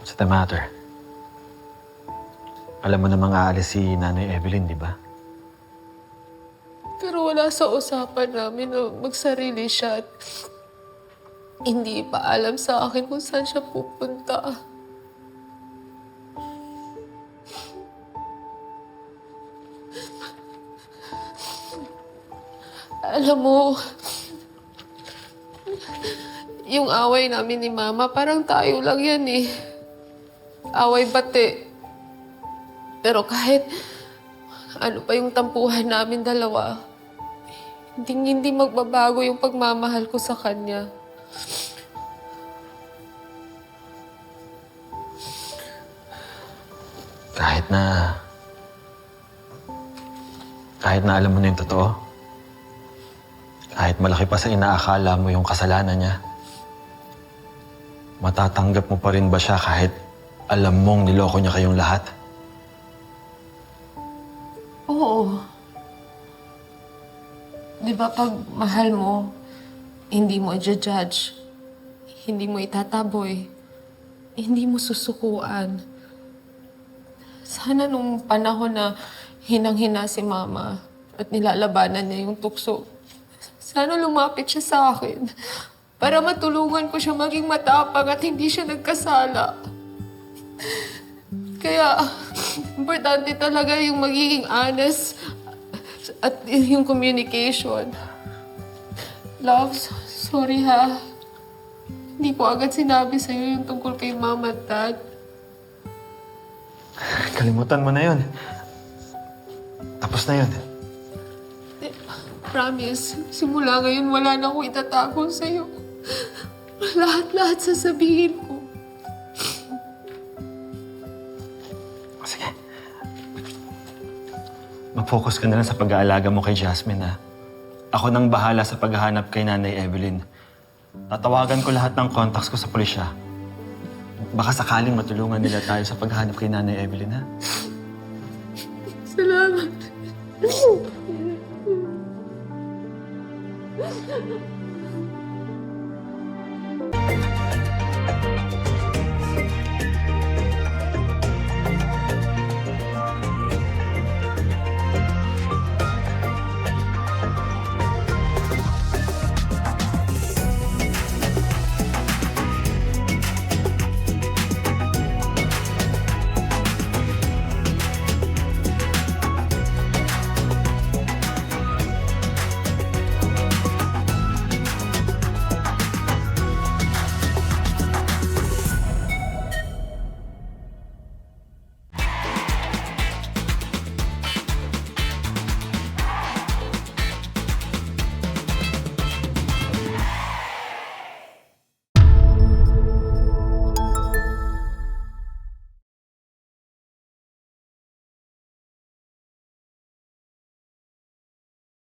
What's the matter? Alam mo namang aalis si Nanay Evelyn, di ba? Pero wala sa usapan namin na magsarili siya at hindi pa alam sa akin kung saan siya pupunta. Alam mo, yung away namin ni Mama, parang tayo lang yan eh. Away bate. Pero kahit ano pa yung tampuhan namin dalawa, hindi magbabago yung pagmamahal ko sa kanya. Kahit na alam mo na yung totoo, kahit malaki pa sa inaakala mo yung kasalanan niya, matatanggap mo pa rin ba siya kahit alam mong niloko niya kayong lahat? Oo. Di ba pag mahal mo, hindi mo i-judge, hindi mo itataboy, hindi mo susukuan. Sana nung panahon na hinang-hina si Mama at nilalabanan niya yung tukso, sana lumapit siya sa akin para matulungan ko siya maging matapang at hindi siya nagkasala. Kaya, importante talaga yung magiging honest at yung communication. Love, sorry ha. Hindi ko agad sinabi sa'yo yung tungkol kay Mama at Dad. Kalimutan mo na yun. Tapos na yun. Promise, simula ngayon wala na akong itatago sa'yo. Lahat-lahat sasabihin ko. Sige. Mag-focus ka na lang sa pag-aalaga mo kay Jasmine, ha? Ako nang bahala sa paghahanap kay Nanay Evelyn. Tatawagan ko lahat ng contacts ko sa pulisya. Baka sakaling matulungan nila tayo sa paghahanap kay Nanay Evelyn, ha? Salamat.